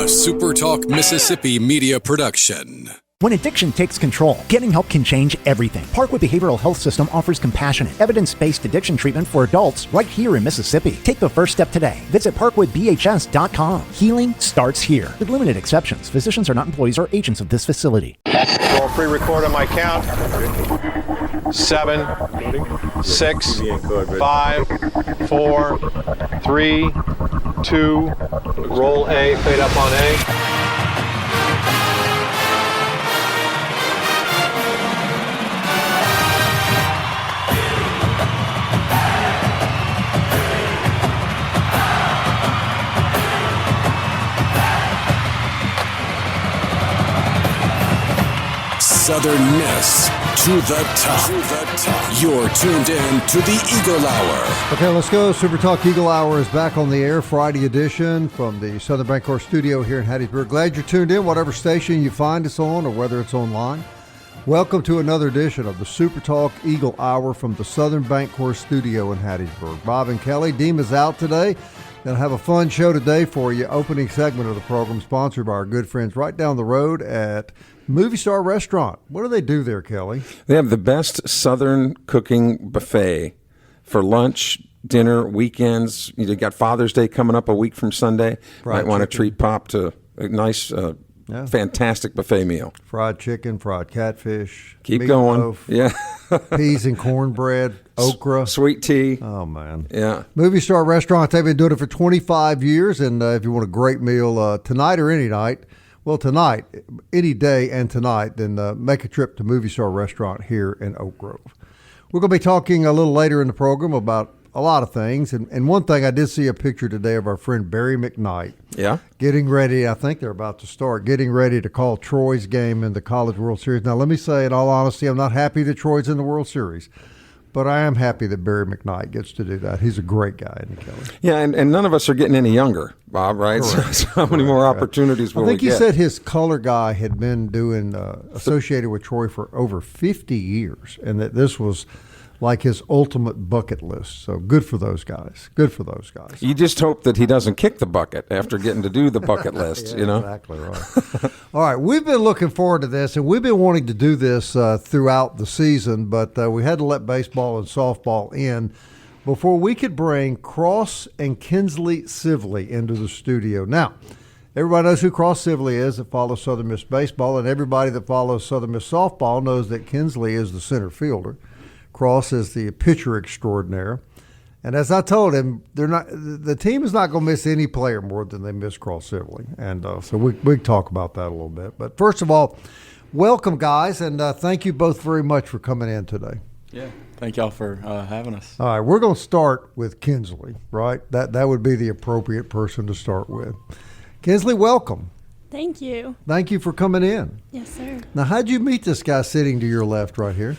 SuperTalk Mississippi media production. When addiction takes control, getting help can change everything. Parkwood Behavioral Health System offers compassionate, evidence-based addiction treatment for adults right here in Mississippi. Take the first step today. Visit parkwoodbhs.com. Healing starts here. With limited exceptions, physicians are not employees or agents of this facility. Roll pre-record on my count. 7, 6, 5, 4, 3, 2. Roll A, fade up on A. Southern Miss to the top. You're tuned in to the Eagle Hour. Okay, let's go. SuperTalk Eagle Hour is back on the air, Friday edition from the Southern Bancorp studio here in Hattiesburg. Glad you're tuned in, whatever station you find us on or whether it's online. Welcome to another edition of the SuperTalk Eagle Hour from the Southern Bancorp studio in Hattiesburg. Bob and Kelly, Deema's out today. Going to have a fun show today for you. Opening segment of the program sponsored by our good friends right down the road at Movie Star Restaurant. What do they do there, Kelly? They have the best Southern cooking buffet for lunch, dinner, weekends. You got Father's Day coming up a week from Sunday. Might want to treat Pop to a nice, fantastic buffet meal. Fried chicken, fried catfish. Keep going. Loaf, yeah. peas and cornbread, okra. Sweet tea. Oh, man. Yeah. Movie Star Restaurant, they've been doing it for 25 years. And if you want a great meal tonight or any night, well, tonight, any day and tonight, then make a trip to Movie Star Restaurant here in Oak Grove. We're going to be talking a little later in the program about a lot of things. And one thing, I did see a picture today of our friend Barry McKnight. Yeah. Getting ready, I think they're about to start, getting ready to call Troy's game in the College World Series. Now, let me say, in all honesty, I'm not happy that Troy's in the World Series. But I am happy that Barry McKnight gets to do that. He's a great guy, isn't he, Kelly? Yeah, and none of us are getting any younger, Bob, right? So how many more opportunities will we get? I think he said his color guy had been doing associated with Troy for over 50 years, and that this was like his ultimate bucket list. So good for those guys. Good for those guys. You just hope that he doesn't kick the bucket after getting to do the bucket list, yeah, you know? Exactly right. All right, we've been looking forward to this, and we've been wanting to do this throughout the season, but we had to let baseball and softball in before we could bring Kros and Kinsley Gordon-Sivley into the studio. Now, everybody knows who Kros Gordon-Sivley is that follows Southern Miss baseball, and everybody that follows Southern Miss softball knows that Kinsley is the center fielder. Kros is the pitcher extraordinaire. And as I told him, the team is not going to miss any player more than they miss Kros Gordon-Sivley. And so we can talk about that a little bit. But first of all, welcome, guys, and thank you both very much for coming in today. Yeah, thank y'all for having us. All right, we're going to start with Kinsley, right? That would be the appropriate person to start with. Kinsley, welcome. Thank you. Thank you for coming in. Yes, sir. Now, how'd you meet this guy sitting to your left right here?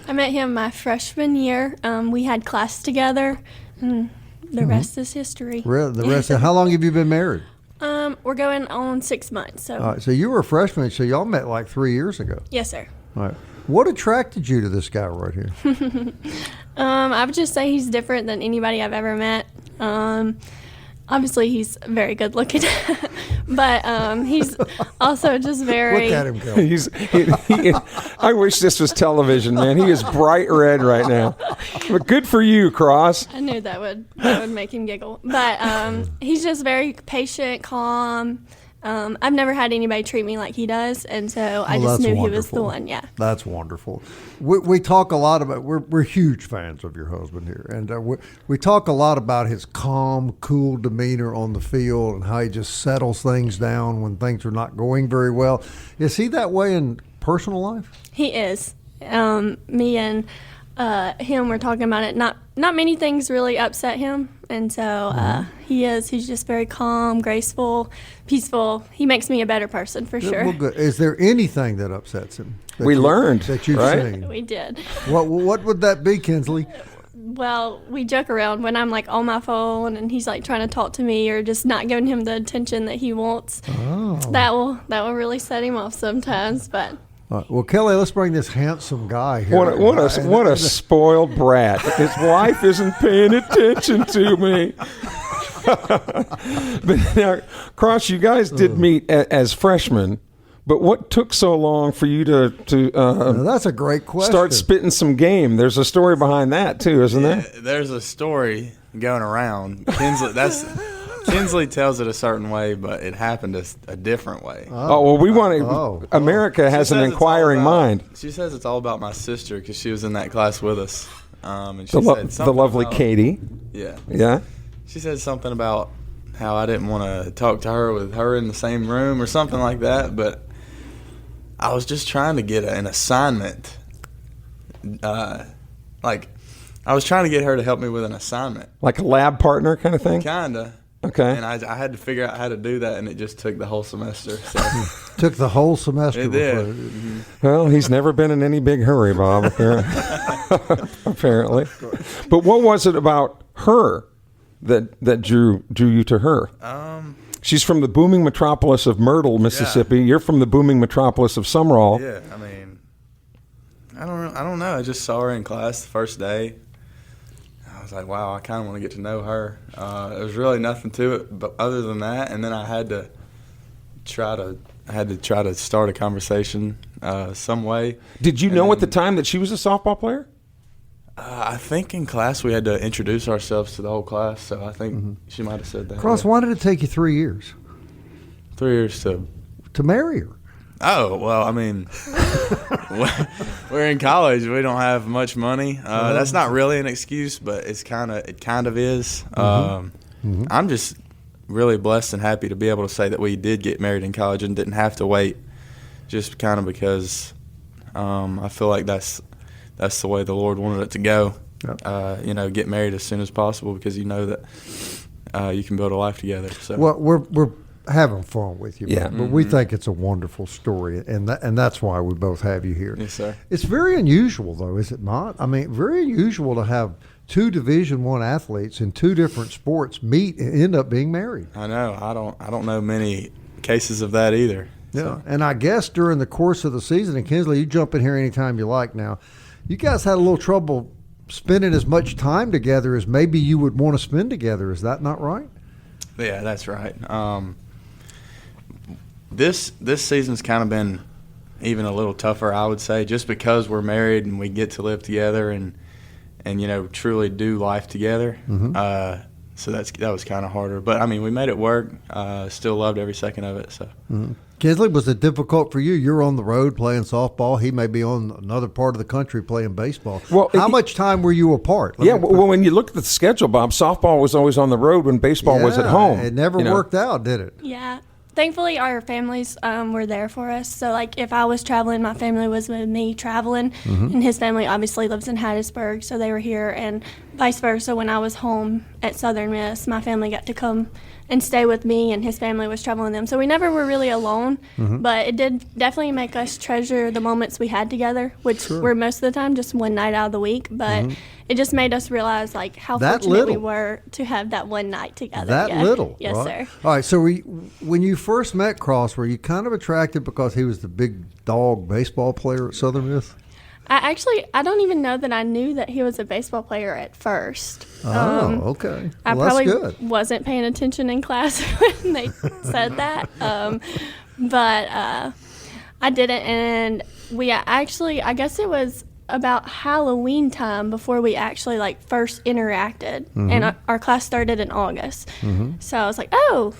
I met him my freshman year. We had class together, and the rest is history. The rest. How long have you been married? We're going on 6 months. So. All right, so you were a freshman, so y'all met like 3 years ago. Yes, sir. All right. What attracted you to this guy right here? I would just say he's different than anybody I've ever met. Obviously, he's very good looking, but he's also just very. Look at him go. I wish this was television, man. He is bright red right now. But good for you, Kros. I knew that would make him giggle. But he's just very patient, calm. I've never had anybody treat me like he does, and so I just knew he was the one. Yeah, that's wonderful. We talk a lot about. We're huge fans of your husband here, and we talk a lot about his calm, cool demeanor on the field and how he just settles things down when things are not going very well. Is he that way in personal life? He is. Me and him were talking about it. Not many things really upset him, and so he's just very calm, graceful, peaceful. He makes me a better person for sure. Well, good. Is there anything that upsets him? We learned that you've seen. We did. What would that be, Kinsley? Well, we joke around when I'm like on my phone and he's like trying to talk to me or just not giving him the attention that he wants. Oh. That will really set him off sometimes, but. Well, Kelly, let's bring this handsome guy here. What a spoiled brat. His wife isn't paying attention to me. But now, Kros, you guys did meet as freshmen. But what took so long for you to now, that's a great question. Start spitting some game? There's a story behind that too, isn't there? There's a story going around. Kinsley tells it a certain way, but it happened a different way. Oh, well, we want to. America has an inquiring mind. She says it's all about my sister because she was in that class with us. And she the said lovely about, Katie. Yeah. Yeah. She said something about how I didn't want to talk to her with her in the same room or something like that, but I was just trying to get an assignment. I was trying to get her to help me with an assignment. Like a lab partner kind of thing? Kinda. Okay. And I had to figure out how to do that, and it just took the whole semester. So. Took the whole semester. It did. Mm-hmm. Well, he's never been in any big hurry, Bob, apparently. But what was it about her that drew you to her? She's from the booming metropolis of Myrtle, Mississippi. Yeah. You're from the booming metropolis of Sumrall. Yeah, I mean, I don't know. I just saw her in class the first day. I was like, wow, I kind of want to get to know her. There was really nothing to it, but other than that, and then I had to try to start a conversation some way. Did you know at the time that she was a softball player? I think in class we had to introduce ourselves to the whole class, so I think she might have said that. Kros, why did it take you 3 years? 3 years to marry her? Oh, well, I mean, we're in college. We don't have much money. That's not really an excuse, but it kind of is. I'm just really blessed and happy to be able to say that we did get married in college and didn't have to wait, just kind of because I feel like that's the way the Lord wanted it to go. Yep. Get married as soon as possible because you know that you can build a life together. So. Well, we're having fun with you, yeah. But we think it's a wonderful story, and that's why we both have you here. Yes, sir. It's very unusual, though, is it not? I mean, very unusual to have two Division I athletes in two different sports meet and end up being married. I know. I don't know many cases of that either. Yeah, so. And I guess during the course of the season, and Kinsley, you jump in here anytime you like now, you guys had a little trouble spending as much time together as maybe you would want to spend together. Is that not right? Yeah, that's right. This season's kind of been even a little tougher, I would say, just because we're married and we get to live together and truly do life together. Mm-hmm. So that was kind of harder. But, I mean, we made it work. Still loved every second of it. So. Mm-hmm. Kinsley, was it difficult for you? You're on the road playing softball. He may be on another part of the country playing baseball. Well, how much time were you apart? Well, when you look at the schedule, Bob, softball was always on the road when baseball was at home. It never worked out, did it? Yeah. Thankfully, our families were there for us. So, if I was traveling, my family was with me traveling, and his family obviously lives in Hattiesburg, so they were here, and vice versa. When I was home at Southern Miss, my family got to come and stay with me, and his family was traveling them. So we never were really alone, but it did definitely make us treasure the moments we had together, which were most of the time just one night out of the week. But it just made us realize how fortunate we were to have that one night together. Yes, right? sir. All right, so when you first met Kros, were you kind of attracted because he was the big dog baseball player at Southern Miss? I don't even know that I knew that he was a baseball player at first. Okay. I probably wasn't paying attention in class when they said that. But I didn't. And we I guess it was about Halloween time before we actually first interacted. And our class started in August. So I was like, oh,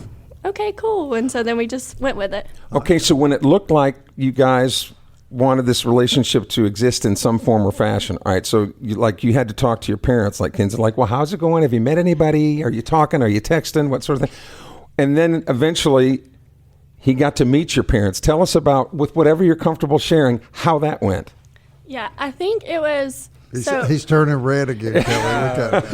okay, cool. And so then we just went with it. Okay, so when it looked like you guys wanted this relationship to exist in some form or fashion. All right, so you had to talk to your parents, like Kinsley, well, how's it going? Have you met anybody? Are you talking? Are you texting? What sort of thing? And then eventually he got to meet your parents. Tell us about, with whatever you're comfortable sharing, how that went. Yeah, I think it was... He's turning red again, Kelly.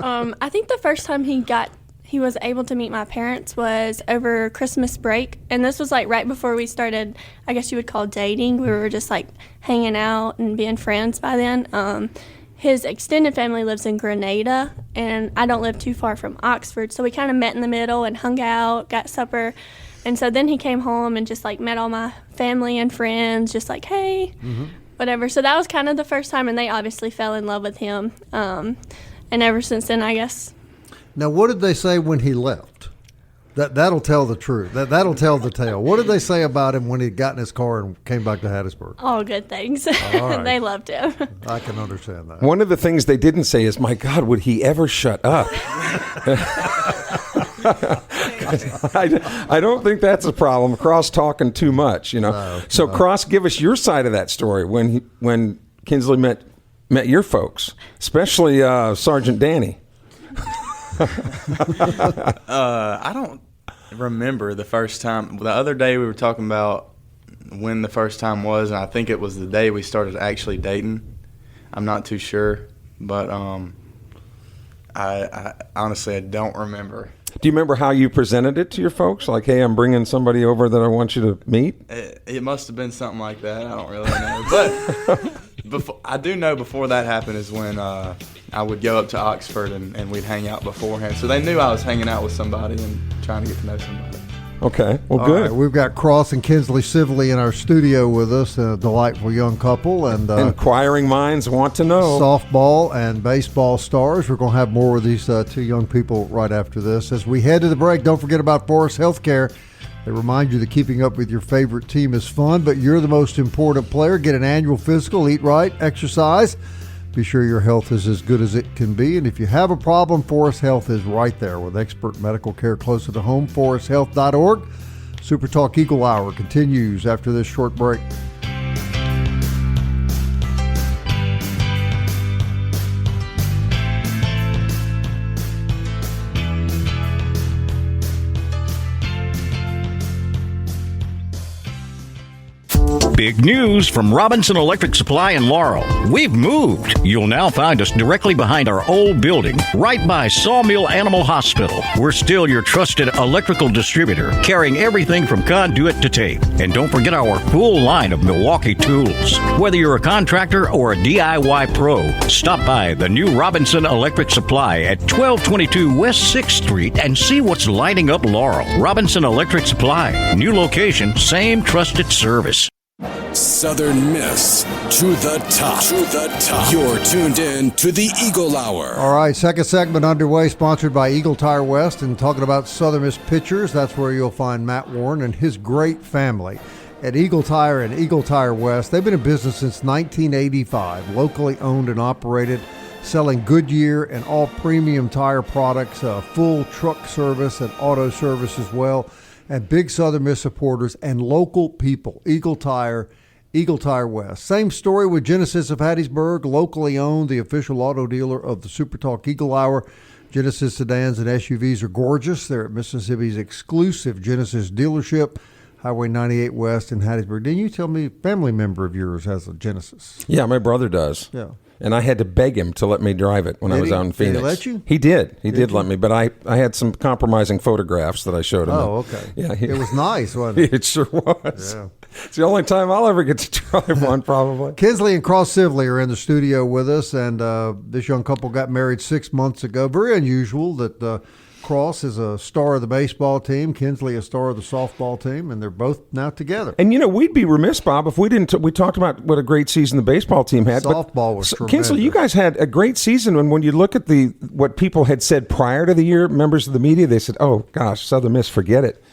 I think the first time he was able to meet my parents was over Christmas break. And this was right before we started, I guess you would call dating. We were just hanging out and being friends by then. His extended family lives in Grenada, and I don't live too far from Oxford. So we kind of met in the middle and hung out, got supper. And so then he came home and just met all my family and friends, just hey, whatever. So that was kind of the first time, and they obviously fell in love with him. And ever since then, I guess. Now, what did they say when he left? That'll tell the truth. That'll tell the tale. What did they say about him when he got in his car and came back to Hattiesburg? All good things. Right. They loved him. I can understand that. One of the things they didn't say is, my God, would he ever shut up? I don't think that's a problem. Cross talking too much, No. Cross, give us your side of that story when Kinsley met your folks, especially Sergeant Danny. I don't remember the first time. The other day we were talking about when the first time was, and I think it was the day we started actually dating. I'm not too sure, but I honestly I don't remember. Do you remember how you presented it to your folks? Like, hey, I'm bringing somebody over that I want you to meet? It must have been something like that. I don't really know. But I do know before that happened is when I would go up to Oxford and we'd hang out beforehand. So they knew I was hanging out with somebody and trying to get to know somebody. Okay, well, All good. right, we've got Kros and Kinsley Gordon-Sivley in our studio with us, a delightful young couple. And inquiring minds want to know. Softball and baseball stars. We're going to have more of these two young people right after this. As we head to the break, don't forget about Forest Healthcare. They remind you that keeping up with your favorite team is fun, but you're the most important player. Get an annual physical, eat right, exercise. Be sure your health is as good as it can be. And if you have a problem, Forest Health is right there with expert medical care closer to home. ForestHealth.org. SuperTalk Eagle Hour continues after this short break. Big news from Robinson Electric Supply in Laurel. We've moved. You'll now find us directly behind our old building, right by Sawmill Animal Hospital. We're still your trusted electrical distributor, carrying everything from conduit to tape. And don't forget our full line of Milwaukee tools. Whether you're a contractor or a DIY pro, stop by the new Robinson Electric Supply at 1222 West 6th Street and see what's lighting up Laurel. Robinson Electric Supply. New location, same trusted service. Southern Miss to the top. To the top. You're tuned in to the Eagle Hour. All right, second segment underway, sponsored by Eagle Tire West, and talking about Southern Miss pitchers. That's where you'll find Matt Warren and his great family at Eagle Tire and Eagle Tire West. They've been in business since 1985, locally owned and operated, selling Goodyear and all premium tire products, full truck service and auto service as well, and big Southern Miss supporters and local people. Eagle Tire West. Same story with Genesis of Hattiesburg, locally owned, the official auto dealer of the SuperTalk Eagle Hour. Genesis sedans and SUVs are gorgeous. They're at Mississippi's exclusive Genesis dealership, Highway 98 West in Hattiesburg. Didn't you tell me a family member of yours has a Genesis? Yeah, my brother does. Yeah. And I had to beg him to let me drive it when I was out in Phoenix. Did he let you? He did. He did let me, but I had some compromising photographs that I showed him. Oh, okay. Yeah, it was nice, wasn't it? It sure was. Yeah. It's the only time I'll ever get to drive one, probably. Kinsley and Kros Sivley are in the studio with us, and this young couple got married 6 months ago. Very unusual that Kros is a star of the baseball team, Kinsley a star of the softball team, and they're both now together. And, we'd be remiss, Bob, if we didn't. We talked about what a great season the baseball team had. Softball was tremendous. Kinsley, you guys had a great season, and when you look at what people had said prior to the year, members of the media, they said, oh, gosh, Southern Miss, forget it.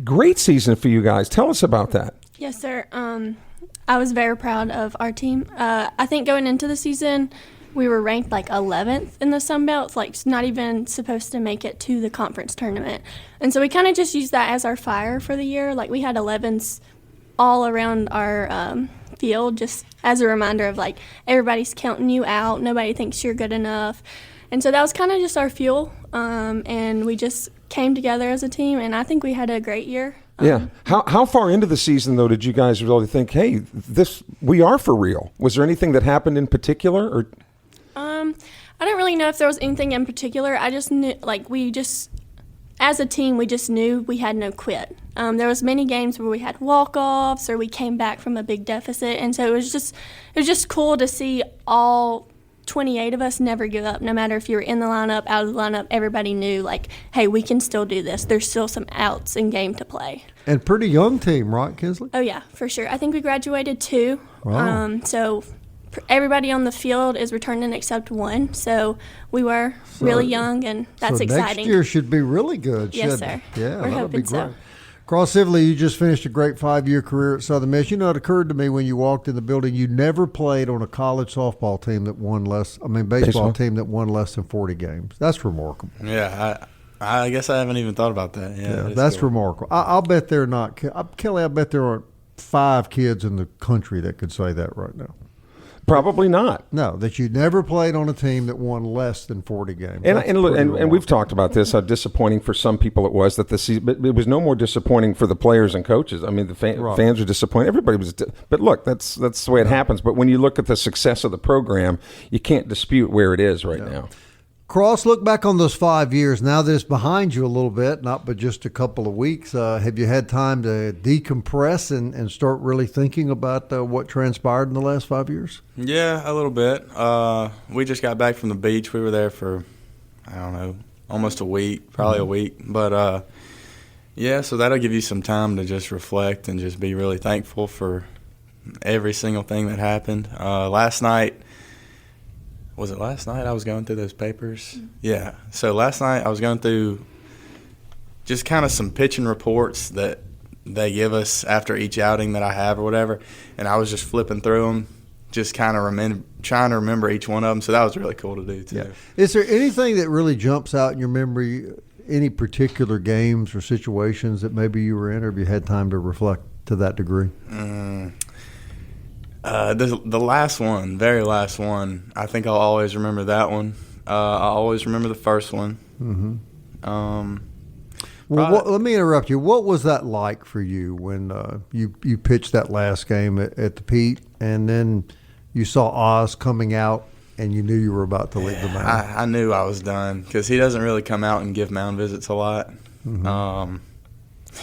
Great season for you guys. Tell us about that. Yes, sir. I was very proud of our team. I think going into the season, we were ranked like 11th in the Sun Belt, like not even supposed to make it to the conference tournament. And so we kind of just used that as our fire for the year. Like we had 11s all around our field, just as a reminder of like everybody's counting you out. Nobody thinks you're good enough. And so that was kind of just our fuel. And we just came together as a team, and I think we had a great year. Yeah. How far into the season, though, did you guys really think, hey, we are for real? Was there anything that happened in particular? Or I don't really know if there was anything in particular. I just knew, as a team, we just knew we had no quit. There was many games where we had walk-offs or we came back from a big deficit, and so it was just cool to see all 28 of us never give up. No matter if you were in the lineup, out of the lineup, everybody knew, like, hey, we can still do this. There's still some outs in game to play. And pretty young team, right, Kinsley? Oh, yeah, for sure. I think we graduated 2. Wow. So everybody on the field is returning except one. So we were really young, and that's exciting. Next year should be really good. Yes, sir. Yeah, we're hoping so. Kros-Sivley, you just finished a great 5-year career at Southern Miss. You know, it occurred to me when you walked in the building, you never played on a college softball team that won baseball team that won less than 40 games. That's remarkable. Yeah, I guess I haven't even thought about that. Yeah, that's remarkable. I'll bet there are not, Kelly, I bet there aren't 5 kids in the country that could say that right now. Probably not. No, that you never played on a team that won less than 40 games. And we've talked about this, how disappointing for some people it was that the season, but it was no more disappointing for the players and coaches. I mean, the fans were disappointed. Everybody was, but look, that's the way it happens. But when you look at the success of the program, you can't dispute where it is right now. Kros, look back on those 5 years. Now that it's behind you a little bit, not but just a couple of weeks. Have you had time to decompress and start really thinking about what transpired in the last 5 years? Yeah, a little bit. We just got back from the beach. We were there for, I don't know, almost a week, probably a week. But, yeah, so that'll give you some time to just reflect and just be really thankful for every single thing that happened. Last night, was it last night I was going through those papers? Yeah. So last night I was going through just kind of some pitching reports that they give us after each outing that I have or whatever, and I was just flipping through them, just kind of trying to remember each one of them. So that was really cool to do too. Yeah. Is there anything that really jumps out in your memory, any particular games or situations that maybe you were in, or have you had time to reflect to that degree? The last one, very last one, I think I'll always remember that one. I'll always remember the first one. Mm-hmm. Let me interrupt you. What was that like for you when you pitched that last game at the Pete, and then you saw Oz coming out and you knew you were about to leave the mound? I knew I was done because he doesn't really come out and give mound visits a lot. Mm-hmm.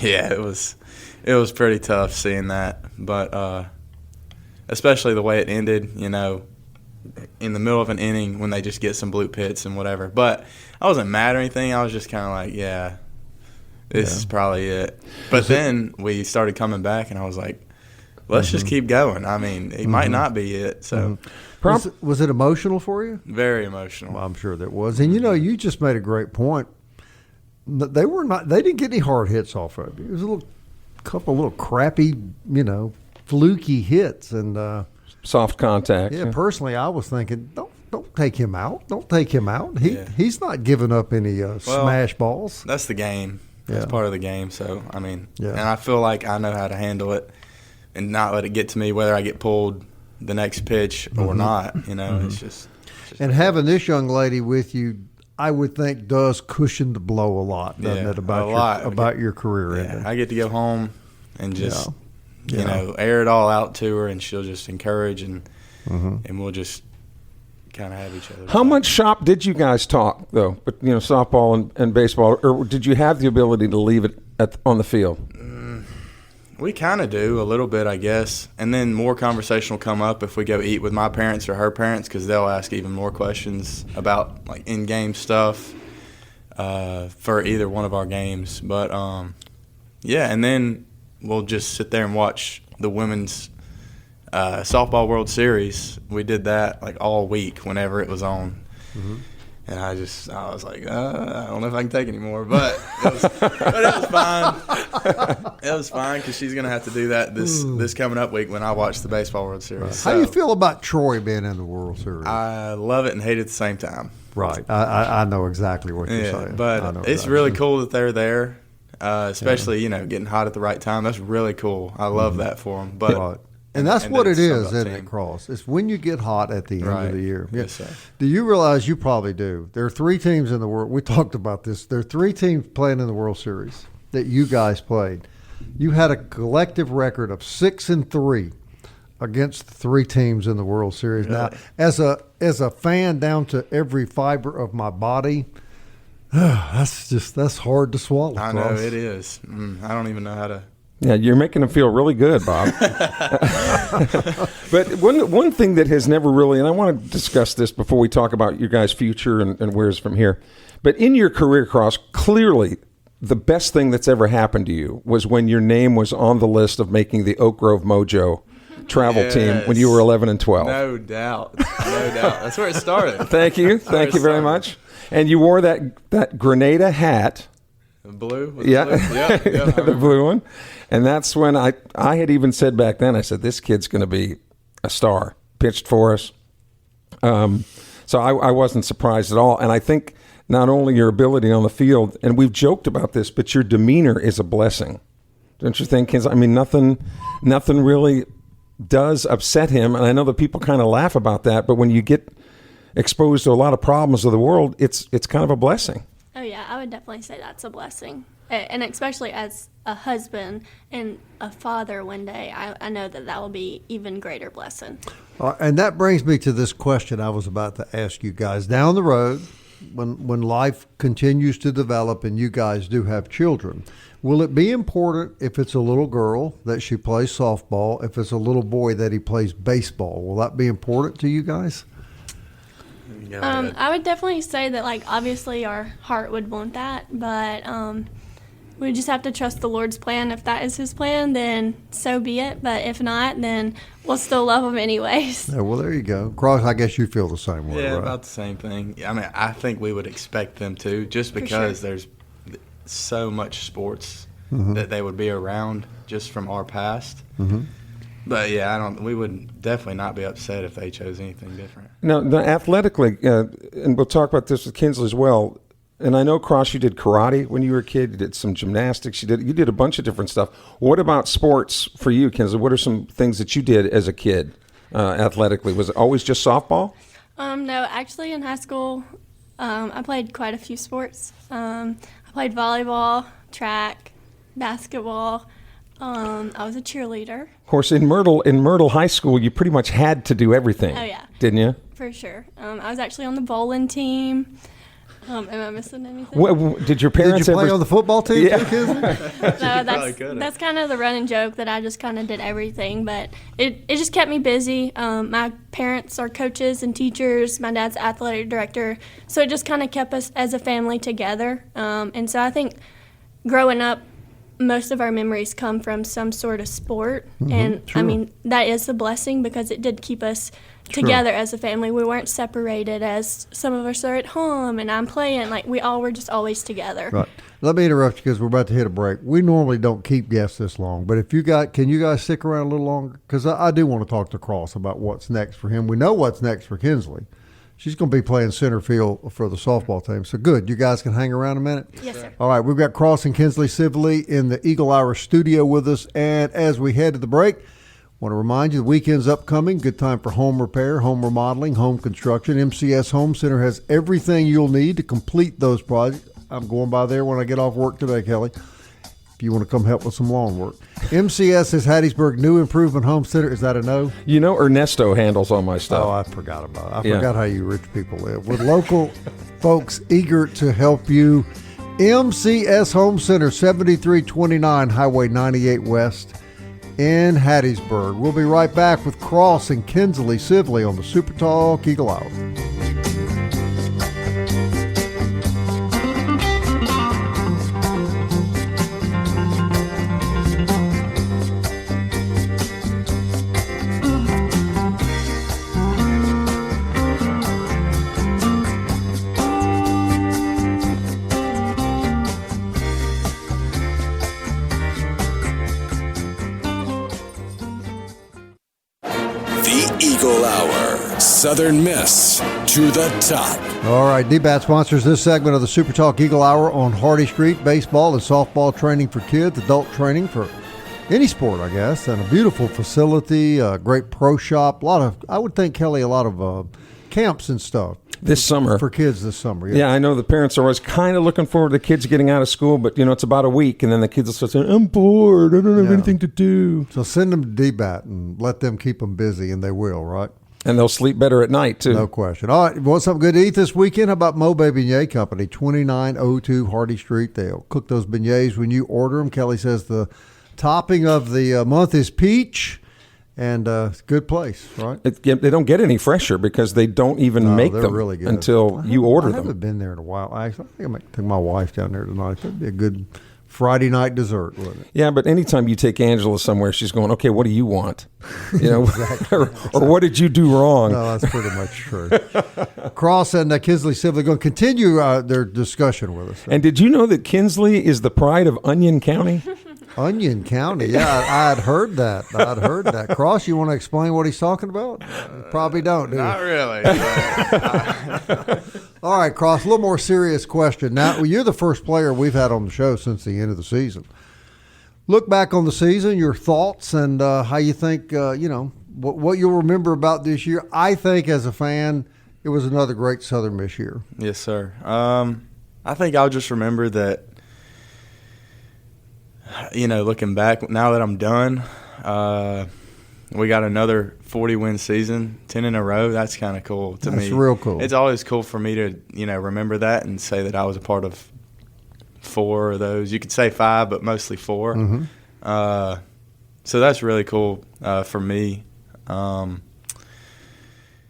Yeah, it was pretty tough seeing that, but especially the way it ended, you know, in the middle of an inning when they just get some bloop hits and whatever. But I wasn't mad or anything. I was just kind of like, yeah, this is probably it. But then we started coming back, and I was like, let's just keep going. I mean, it might not be it. So, was it emotional for you? Very emotional. Well, I'm sure that was. And, you know, you just made a great point. They didn't get any hard hits off of you. It was a couple of little crappy, you know, fluky hits and soft contact. Yeah, personally, I was thinking, don't take him out. Don't take him out. He's not giving up any smash balls. That's the game. That's part of the game. So I mean, and I feel like I know how to handle it and not let it get to me, whether I get pulled the next pitch or not. You know, it's just and having this young lady with you, I would think does cushion the blow a lot, doesn't it? About your career ending. I get to go home and just. You know, air it all out to her, and she'll just encourage, and we'll just kind of have each other. How much shop did you guys talk, though? But you know, softball and baseball, or did you have the ability to leave it on the field? We kind of do a little bit, I guess, and then more conversation will come up if we go eat with my parents or her parents, because they'll ask even more questions about like in-game stuff for either one of our games. But and then we'll just sit there and watch the women's softball World Series. We did that like all week whenever it was on. And I was like, I don't know if I can take anymore, but it was fine. It was fine because she's going to have to do that this coming up week when I watch the baseball World Series. Right. How do you feel about Troy being in the World Series? I love it and hate it at the same time. Right. I know exactly what you're saying. But it's really cool that they're there. Especially, you know, getting hot at the right time. That's really cool. I love that for them. But and that's what it is, isn't it, Kros? It's when you get hot at the end of the year. Yes, sir. Do you realize, you probably do, there are 3 teams in the world. We talked about this. There are 3 teams playing in the World Series that you guys played. You had a collective record of 6-3 against 3 teams in the World Series. Really? Now, as a fan down to every fiber of my body, that's hard to swallow. I know it is. I don't even know how to. Yeah, you're making them feel really good, Bob. But one thing that has never really, and I want to discuss this before we talk about your guys' future and where's from here. But in your career, Kros, clearly the best thing that's ever happened to you was when your name was on the list of making the Oak Grove Mojo travel team when you were 11 and 12. No doubt. No doubt. That's where it started. Thank you. Thank you very much. And you wore that Grenada hat. Blue? Yeah. Blue? Yeah. The blue one. And that's when I had even said back then, I said, this kid's going to be a star. Pitched for us. So I wasn't surprised at all. And I think not only your ability on the field, and we've joked about this, but your demeanor is a blessing. Don't you think, kids? I mean, nothing really does upset him. And I know that people kind of laugh about that, but when you get exposed to a lot of problems of the world, it's kind of a blessing. Oh, yeah, I would definitely say that's a blessing. And especially as a husband and a father one day, I know that will be even greater blessing. And that brings me to this question I was about to ask you guys. Down the road, when life continues to develop and you guys do have children, will it be important if it's a little girl that she plays softball, if it's a little boy that he plays baseball? Will that be important to you guys? I would definitely say that, like, obviously our heart would want that, but we just have to trust the Lord's plan. If that is his plan, then so be it. But if not, then we'll still love him anyways. Yeah, well, there you go. Cross, I guess you feel the same way, Yeah, right? about the same thing. I mean, I think we would expect them to, just because there's so much sports that they would be around just from our past. But yeah, we would definitely not be upset if they chose anything different. Now, athletically, and we'll talk about this with Kinsley as well. And I know, Cross, you did karate when you were a kid. You did some gymnastics. You did a bunch of different stuff. What about sports for you, Kinsley? What are some things that you did as a kid athletically? Was it always just softball? No, actually in high school, I played quite a few sports. I played volleyball, track, basketball. I was a cheerleader. Of course, in Myrtle High School, you pretty much had to do everything. Oh, yeah. Didn't you? For sure. I was actually on the bowling team. Am I missing anything? Did your parents Did you play ever on the football team too, Kinsley? No, that's kind of the running joke that I just kind of did everything, but it just kept me busy. My parents are coaches and teachers. My dad's athletic director, so it just kind of kept us as a family together. And so I think growing up, most of our memories come from some sort of sport, and sure. I mean that is a blessing because it did keep us together as a family. We weren't separated as some of us are at home and I'm playing. Like, we all were just always together. Right. Let me interrupt you because we're about to hit a break. We normally don't keep guests this long, but can you guys stick around a little longer? Because I do want to talk to Cross about what's next for him. We know what's next for Kinsley. She's going to be playing center field for the softball team. So good. You guys can hang around a minute? Yes, sir. All right. We've got Kros and Kinsley Gordon-Sivley in the Eagle Hour studio with us. And as we head to the break, want to remind you the weekend's upcoming. Good time for home repair, home remodeling, home construction. MCS Home Center has everything you'll need to complete those projects. I'm going by there when I get off work today, Kelly, if you want to come help with some lawn work. MCS is Hattiesburg New Improvement Home Center. Is that a no? You know, Ernesto handles all my stuff. Oh, I forgot about it. I forgot how you rich people live. With local folks eager to help you. MCS Home Center, 7329 Highway 98 West in Hattiesburg. We'll be right back with Kros and Kinsley Gordon-Sivley on the SuperTalk Eagle Hour. Eagle Hour. Southern Miss to the top. All right, DBAT sponsors this segment of the SuperTalk Eagle Hour on Hardy Street. Baseball and softball training for kids, adult training for any sport, I guess, and a beautiful facility, a great pro shop. I would think, Kelly, a lot of camps and stuff. This summer. For kids this summer, yeah. I know the parents are always kind of looking forward to the kids getting out of school, but, it's about a week, and then the kids will start saying, I'm bored, I don't have anything to do. So send them to DBAT and let them keep them busy, and they will, right? And they'll sleep better at night, too. No question. All right, want something good to eat this weekend? How about Mo Beignet Company, 2902 Hardy Street? They'll cook those beignets when you order them. Kelly says the topping of the month is peach. And it's a good place, right? They don't get any fresher because they don't even make them really until you order them. I haven't been there in a while. I think I might take my wife down there tonight. That'd be a good Friday night dessert, wasn't it? Yeah, but anytime you take Angela somewhere, she's going, okay, what do you want? You know, or what did you do wrong? No, that's pretty much true. Kros and Kinsley Gordon-Sivley going to continue their discussion with us. And did you know that Kinsley is the pride of Onion County? Onion County, yeah, I had heard that. Kros, you want to explain what he's talking about? Probably don't, do you? Not really. All right, Kros, a little more serious question. Now, you're the first player we've had on the show since the end of the season. Look back on the season, your thoughts, and how you think, what you'll remember about this year. I think, as a fan, it was another great Southern Miss year. Yes, sir. I think I'll just remember that, looking back, now that I'm done, we got another 40-win season, 10 in a row. That's kind of cool to me. That's real cool. It's always cool for me to, remember that and say that I was a part of 4 of those. You could say 5, but mostly 4. Mm-hmm. So that's really cool for me.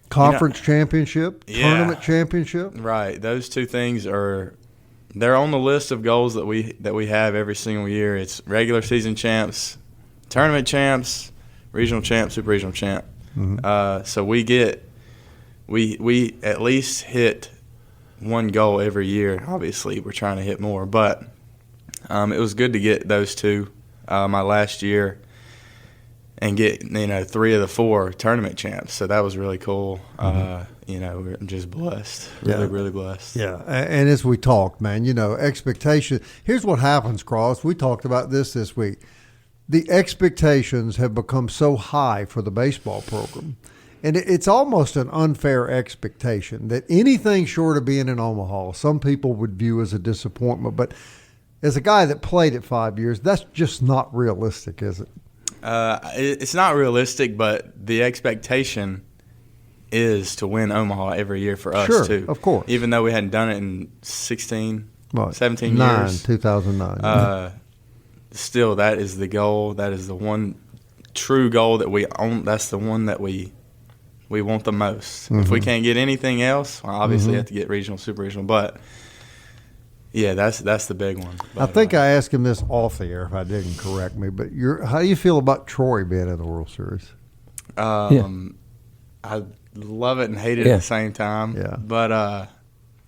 Conference championship, tournament championship. Right. Those 2 things they're on the list of goals that we have every single year. It's regular season champs, tournament champs, regional champ, super regional champ. Mm-hmm. So we at least hit 1 goal every year. Obviously, we're trying to hit more, but it was good to get those 2 my last year and get 3 of the 4 tournament champs. So that was really cool. We're just blessed, really blessed. Yeah, and as we talked, man, expectation. Here's what happens, Kros. We talked about this week. The expectations have become so high for the baseball program, and it's almost an unfair expectation that anything short of being in Omaha, some people would view as a disappointment. But as a guy that played it 5 years, that's just not realistic, is it? It's not realistic, but the expectation is to win Omaha every year for us, sure, too. Of course. Even though we hadn't done it in 17 years. 2009. 2009. Still, that is the goal. That is the one true goal that we own. That's the one that we want the most. Mm-hmm. If we can't get anything else, well, obviously we have to get regional, super regional. But yeah, that's the big one. But, I think I asked him this off the air if I didn't correct me. But how do you feel about Troy being in the World Series? I love it and hate it at the same time. Yeah. But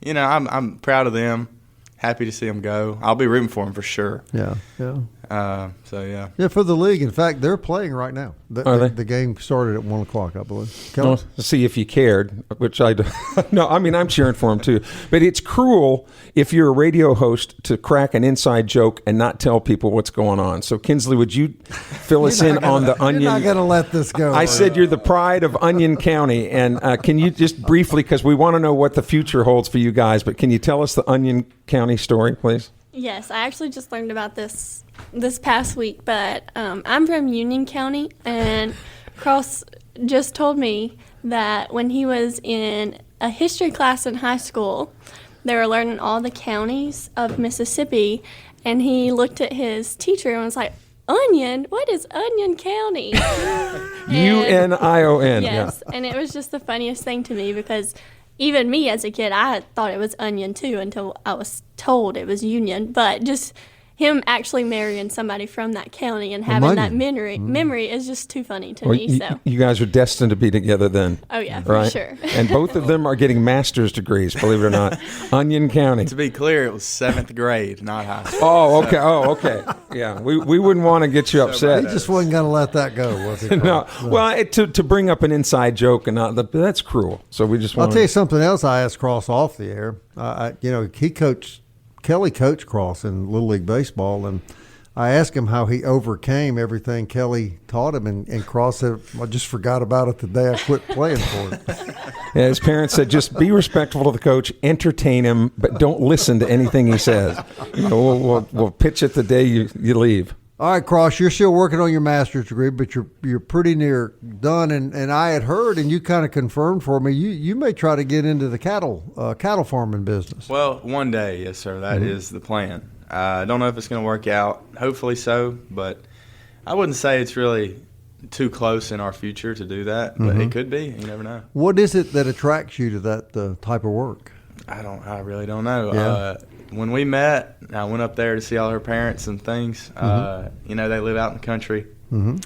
I'm proud of them. Happy to see them go. I'll be rooting for them for sure. Yeah. Yeah, for the league. In fact, they're playing right now. Are they? The game started at 1 o'clock, I believe. Well, see if you cared, which I don't. No, I mean, I'm cheering for them too. But it's cruel if you're a radio host to crack an inside joke and not tell people what's going on. So, Kinsley, would you fill us in on the Onion? You're not going to let this go. I said you're the pride of Onion County. And can you just briefly, because we want to know what the future holds for you guys, but can you tell us the Onion County story, please? Yes, I actually just learned about this past week, but I'm from Union County, and Kros just told me that when he was in a history class in high school, they were learning all the counties of Mississippi, and he looked at his teacher and was like, Onion? What is Onion County? UNION. Yes, and it was just the funniest thing to me because even me as a kid, I thought it was Onion too until I was told it was Union. But just him actually marrying somebody from that county and having that memory is just too funny to me. So you guys are destined to be together then. Oh yeah, for right? sure. And both of them are getting master's degrees, believe it or not. Onion County. To be clear, it was 7th grade, not high school. Oh, okay. Yeah, we wouldn't want to get you upset. He just wasn't going to let that go, was he? No. Well, to bring up an inside joke and that's cruel. So we just want. I'll tell you something else. I asked Kros off the air. Kelly coached Kros in Little League Baseball, and I asked him how he overcame everything Kelly taught him, and Kros said, I just forgot about it the day I quit playing for him. Yeah, his parents said, just be respectful to the coach, entertain him, but don't listen to anything he says. We'll pitch it the day you leave. All right, Kros, you're still working on your master's degree, but you're pretty near done. And I had heard, and you kind of confirmed for me, you may try to get into the cattle farming business. Well, one day, yes, sir. That is the plan. I don't know if it's going to work out. Hopefully so, but I wouldn't say it's really too close in our future to do that, but it could be. You never know. What is it that attracts you to that type of work? I really don't know. Yeah. when we met, I went up there to see all her parents and things. You know, they live out in the country. And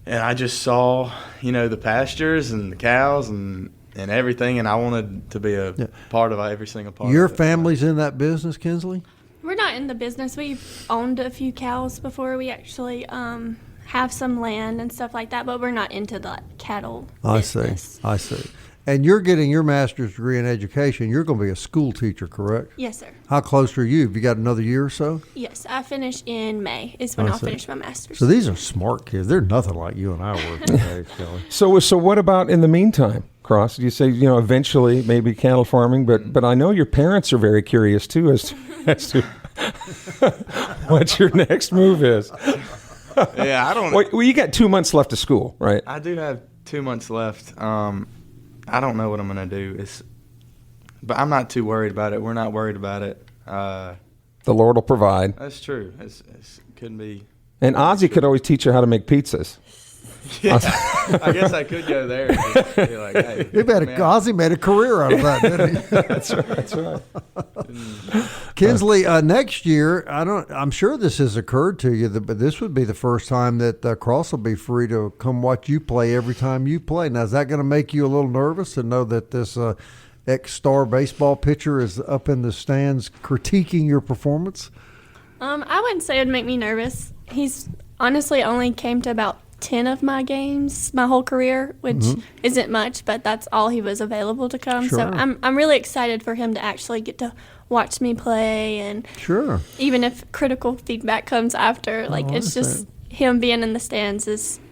I just saw, you know, the pastures and the cows and everything, and I wanted to be a part of every single part Your of it. family's in that business, Kinsley? We're not in the business. We've owned a few cows before. We actually have some land and stuff like that, but we're not into the cattle business. I see. And you're getting your master's degree in education. You're going to be a school teacher, correct? Yes, sir. How close are you? Have you got another year or so? Yes, I finish in May is when I'll finish my master's. So these are smart kids. They're nothing like you and I were today, Kelly. So what about in the meantime, Kros? You say, you know, eventually maybe cattle farming, but I know your parents are very curious too as to what your next move is. Yeah, I don't know. Well, you got 2 months left of school, right? I do have 2 months left. I don't know what I'm going to do. But I'm not too worried about it. We're not worried about it. The Lord will provide. That's true. It couldn't be. And Ozzy could always teach you how to make pizzas. Yeah, I guess I could go there and be like, hey. Ozzy made a career out of that, didn't he? That's right. Kinsley, next year, I'm sure this has occurred to you, but this would be the first time that Kros will be free to come watch you play every time you play. Now, is that going to make you a little nervous to know that this ex-star baseball pitcher is up in the stands critiquing your performance? I wouldn't say it would make me nervous. He's honestly only came to about 10 of my games my whole career, which isn't much, but that's all he was available to come. Sure. So I'm really excited for him to actually get to watch me play, and even if critical feedback comes after, it's just him being in the stands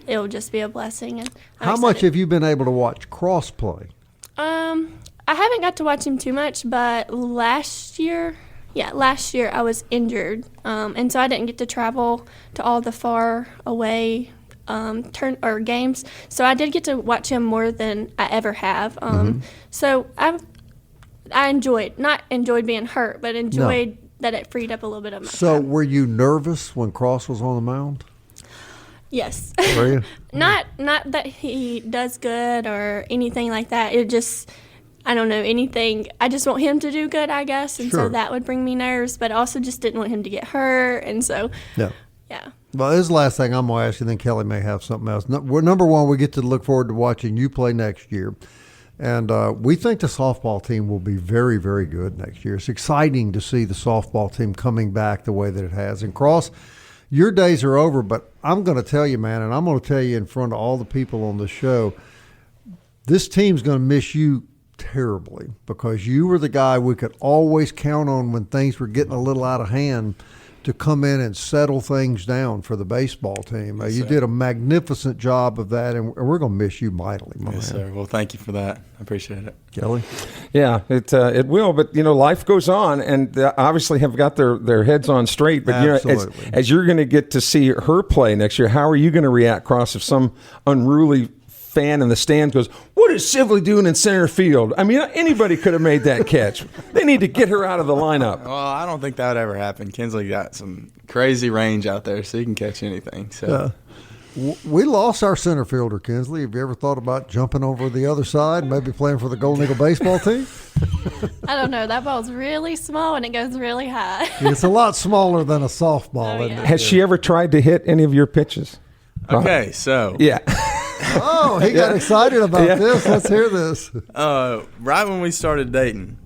it'll just be a blessing. And how much have you been able to watch Kros play? I haven't got to watch him too much, but last year I was injured, and so I didn't get to travel to all the far away games. So I did get to watch him more than I ever have. So I not enjoyed being hurt, but enjoyed that it freed up a little bit of my So time. were you nervous when Kros was on the mound? Yes. Were you? Not that he does good or anything like that. It just, I don't know, anything. I just want him to do good, I guess, and so that would bring me nerves, but I also just didn't want him to get hurt, and so, yeah. Well, this is the last thing I'm going to ask you, then Kelly may have something else. Number one, we get to look forward to watching you play next year, and we think the softball team will be very, very good next year. It's exciting to see the softball team coming back the way that it has. And Kros, your days are over, but I'm going to tell you, man, and I'm going to tell you in front of all the people on the show, this team's going to miss you terribly because you were the guy we could always count on when things were getting a little out of hand to come in and settle things down for the baseball team. You did a magnificent job of that, and we're going to miss you mightily, my man. Sir. Well, thank you for that. I appreciate it. Kelly? Yeah, it will, but, you know, life goes on, and they obviously have got their heads on straight. But, you know, as you're going to get to see her play next year, how are you going to react, Kros, if some unruly fan in the stands goes, "What is Sivley doing in center field?" I mean, anybody could have made that catch. They need to get her out of the lineup. Well, I don't think that would ever happen. Kinsley got some crazy range out there, so he can catch anything. So we lost our center fielder, Kinsley. Have you ever thought about jumping over the other side, maybe playing for the Golden Eagle baseball team? I don't know. That ball's really small and it goes really high. It's a lot smaller than a softball, isn't it? Has she ever tried to hit any of your pitches? Okay, so yeah. Oh, he got excited about this. Let's hear this. Right when we started dating,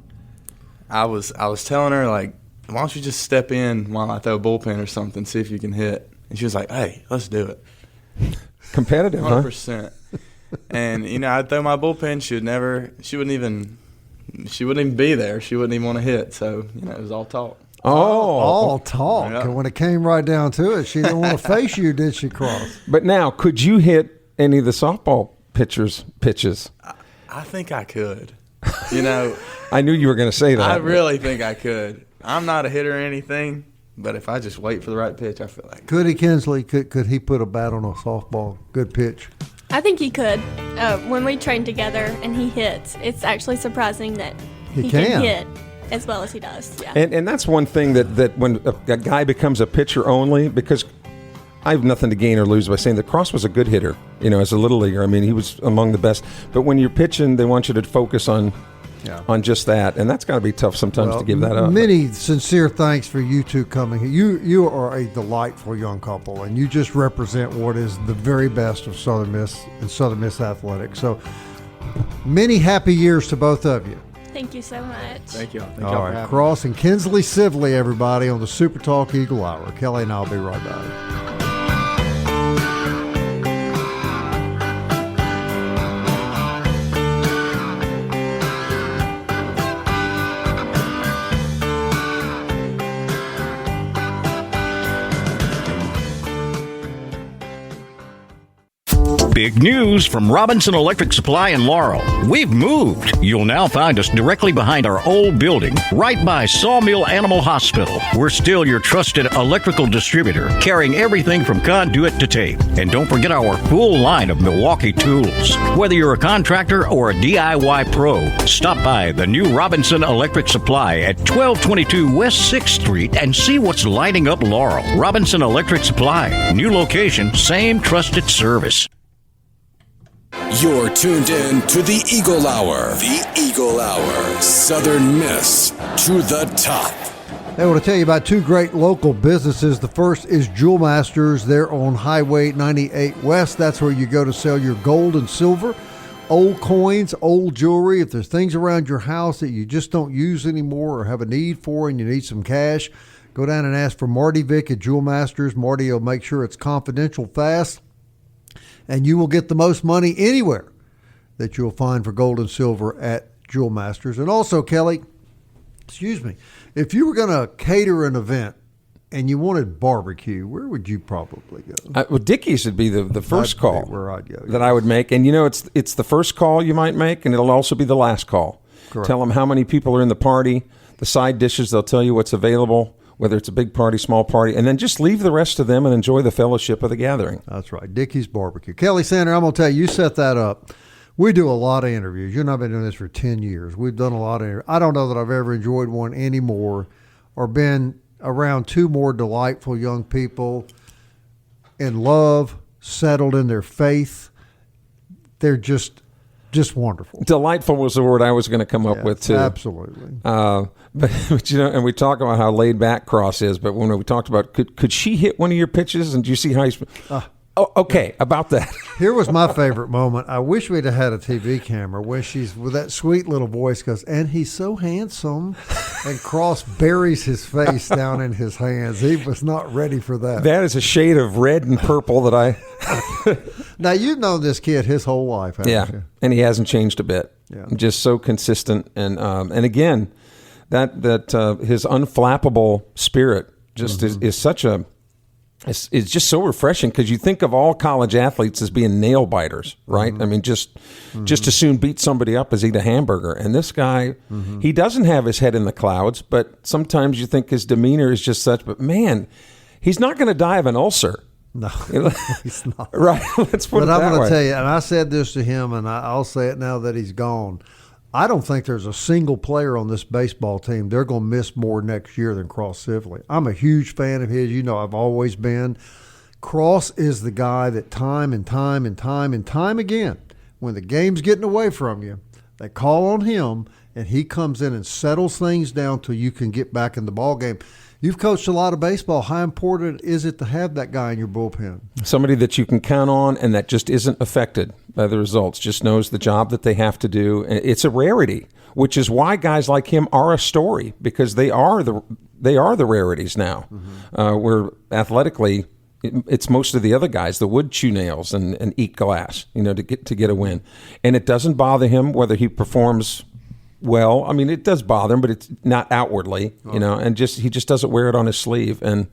I was telling her, like, why don't you just step in while I throw a bullpen or something, see if you can hit. And she was like, hey, let's do it. Competitive, 100%. And, you know, I'd throw my bullpen. She wouldn't even be there. She wouldn't even want to hit. So, you know, it was all talk. All talk. Yeah. And when it came right down to it, she didn't want to face you, did she, Kros? But now, could you hit any of the softball pitchers' pitches? I think I could. You know, I knew you were going to say that. I really think I could. I'm not a hitter or anything, but if I just wait for the right pitch, I feel like. Could he, Kinsley? Could he put a bat on a softball? Good pitch. I think he could. When we train together and he hits, it's actually surprising that he can hit as well as he does. Yeah. And that's one thing that when a guy becomes a pitcher only, because I have nothing to gain or lose by saying that Kros was a good hitter, you know, as a little leaguer. I mean, he was among the best. But when you're pitching, they want you to focus on on just that, and that's got to be tough sometimes to give that up. Many sincere thanks for you two coming here. You are a delightful young couple, and you just represent what is the very best of Southern Miss and Southern Miss athletics. So many happy years to both of you. Thank you so much. Thank you. All right, Kros and Kinsley Gordon-Sivley, everybody, on the SuperTalk Eagle Hour. Kelly and I'll be right back. Big news from Robinson Electric Supply in Laurel. We've moved. You'll now find us directly behind our old building, right by Sawmill Animal Hospital. We're still your trusted electrical distributor, carrying everything from conduit to tape. And don't forget our full line of Milwaukee tools. Whether you're a contractor or a DIY pro, stop by the new Robinson Electric Supply at 1222 West 6th Street and see what's lighting up Laurel. Robinson Electric Supply. New location, same trusted service. You're tuned in to the Eagle Hour. The Eagle Hour. Southern Miss to the top. I want to tell you about two great local businesses. The first is Jewel Masters. They're on Highway 98 West. That's where you go to sell your gold and silver, old coins, old jewelry. If there's things around your house that you just don't use anymore or have a need for and you need some cash, go down and ask for Marty Vick at Jewel Masters. Marty will make sure it's confidential fast, and you will get the most money anywhere that you'll find for gold and silver at Jewel Masters. And also, Kelly, if you were going to cater an event and you wanted barbecue, where would you probably go? Well, Dickie's would be the first call where I'd go, that I would make. And, it's the first call you might make, and it'll also be the last call. Correct. Tell them how many people are in the party, the side dishes, they'll tell you what's available, whether it's a big party, small party, and then just leave the rest to them and enjoy the fellowship of the gathering. That's right. Dickie's Barbecue. Kelly Sander, I'm going to tell you set that up. We do a lot of interviews. You and I have been doing this for 10 years. We've done a lot of interviews. I don't know that I've ever enjoyed one anymore or been around two more delightful young people in love, settled in their faith. They're just wonderful. Delightful was the word I was going to come up with, too. Absolutely. But and we talk about how laid back Kros is, but when we talked about could she hit one of your pitches, and do you see how he's about that. Here was my favorite moment. I wish we'd have had a TV camera where she's with that sweet little voice goes, and he's so handsome, and Kros buries his face down in his hands. He was not ready for that. That is a shade of red and purple that I Now, you've known this kid his whole life, haven't you? And he hasn't changed a bit. Yeah. Just so consistent, and again, that his unflappable spirit just is such a. It's just so refreshing, because you think of all college athletes as being nail biters, right? I mean, just as soon beat somebody up as eat a hamburger. And this guy, he doesn't have his head in the clouds, but sometimes you think his demeanor is just such. But man, he's not going to die of an ulcer. No, he's not. Right? Let's put it that way. But I'm going to tell you, and I said this to him, and I'll say it now that he's gone. I don't think there's a single player on this baseball team they're going to miss more next year than Kros Sivley. I'm a huge fan of his. You know, I've always been. Kros is the guy that time and time again, when the game's getting away from you, they call on him, and he comes in and settles things down till you can get back in the ball game. You've coached a lot of baseball. How important is it to have that guy in your bullpen? Somebody that you can count on and that just isn't affected by the results, just knows the job that they have to do. It's a rarity, which is why guys like him are a story, because they are the rarities now. Where athletically, it's most of the other guys that would chew nails and eat glass, to get a win. And it doesn't bother him whether he performs well. I mean, it does bother him, but it's not outwardly, and he just doesn't wear it on his sleeve, and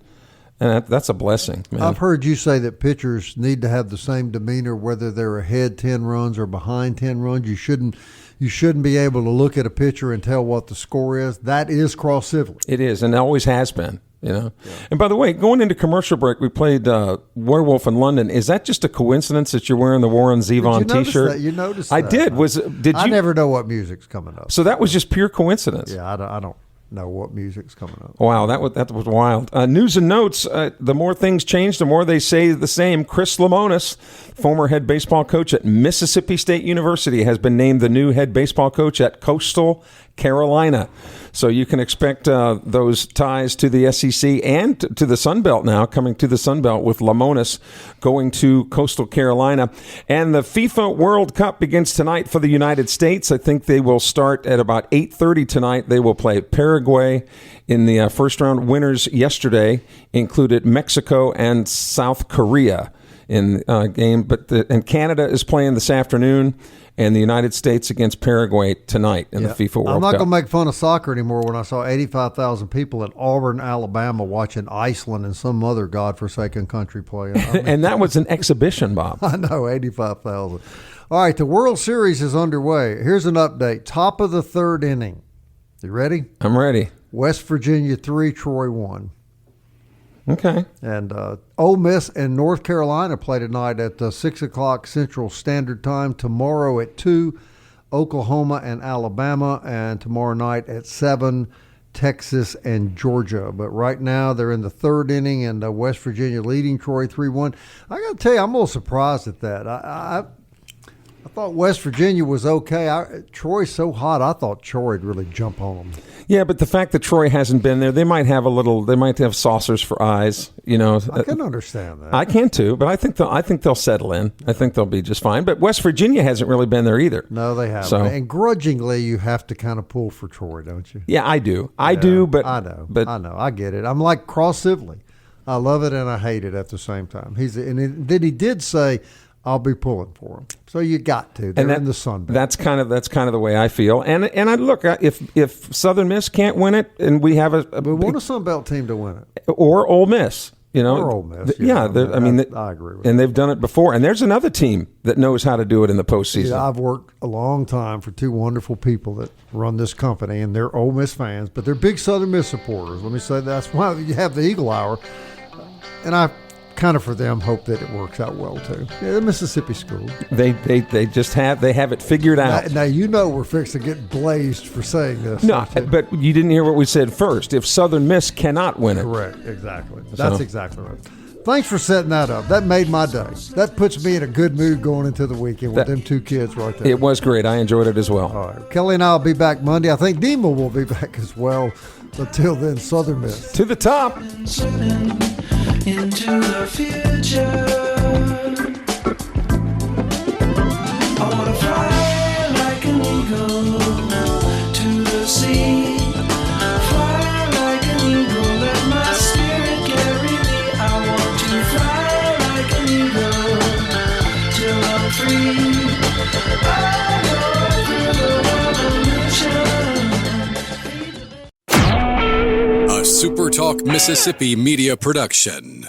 that's a blessing, man. I've heard you say that pitchers need to have the same demeanor whether they're ahead 10 runs or behind 10 runs. You shouldn't be able to look at a pitcher and tell what the score is. That is Kros Sivley. It is, and always has been. Yeah. And by the way, going into commercial break, we played Werewolf in London. Is that just a coincidence that you're wearing the Warren Zevon T-shirt? That? You noticed I that? did. Did you? I never know what music's coming up. So that was just pure coincidence. Yeah, I don't. know what music's coming up. Wow, that was wild. News and notes, the more things change, the more they say the same. Chris Lemonis, former head baseball coach at Mississippi State University, has been named the new head baseball coach at Coastal Carolina. So you can expect those ties to the SEC and to the Sun Belt now, coming to the Sun Belt with Lemonis going to Coastal Carolina. And the FIFA World Cup begins tonight for the United States. I think they will start at about 8:30 tonight. They will play Paraguay in the first round. Winners yesterday included Mexico and South Korea in game. And Canada is playing this afternoon, and the United States against Paraguay tonight in the FIFA World Cup. I'm not going to make fun of soccer anymore when I saw 85,000 people in Auburn, Alabama watching Iceland and some other godforsaken country play. And that was an exhibition, Bob. I know, 85,000. All right, the World Series is underway. Here's an update. Top of the third inning. You ready? I'm ready. West Virginia 3, Troy 1. Okay. And Ole Miss and North Carolina play tonight at 6 o'clock Central Standard Time. Tomorrow at 2, Oklahoma and Alabama. And tomorrow night at 7, Texas and Georgia. But right now they're in the third inning, and West Virginia leading Troy 3-1. I got to tell you, I'm a little surprised at that. I thought West Virginia was okay. Troy's so hot, I thought Troy would really jump on them. Yeah, but the fact that Troy hasn't been there, they might have saucers for eyes. I can understand that. I can too, but I think they'll settle in. I think they'll be just fine. But West Virginia hasn't really been there either. No, they haven't. So, and grudgingly, you have to kind of pull for Troy, don't you? Yeah, I do. I do, but I know. I get it. I'm like Kros Sivley. I love it and I hate it at the same time. Then he did say, I'll be pulling for him. So you got to. They're in the Sun Belt. That's kind of the way I feel. And I look, if Southern Miss can't win it, and we have we want a Sun Belt team to win it, or Ole Miss, or Ole Miss. I agree with and you. they've done it before. And there's another team that knows how to do it in the postseason. Yeah, I've worked a long time for two wonderful people that run this company, and they're Ole Miss fans, but they're big Southern Miss supporters. Let me say that's why you have the Eagle Hour, and I kind of for them hope that it works out well too. Yeah, the Mississippi school. They have it figured out. Now we're fixing to get blazed for saying this. No, but you didn't hear what we said first. If Southern Miss cannot win it. Correct, exactly. That's exactly right. Thanks for setting that up. That made my day. That puts me in a good mood going into the weekend with them two kids right there. It was great. I enjoyed it as well. All right. Kelly and I will be back Monday. I think Dima will be back as well. Until then, Southern Miss. To the top. Into the future, I wanna fly like an eagle to the sea. Fly like an eagle, let my spirit carry me. I want to fly like an eagle till I'm free. I go through the revolution. A SuperTalk Mississippi media production.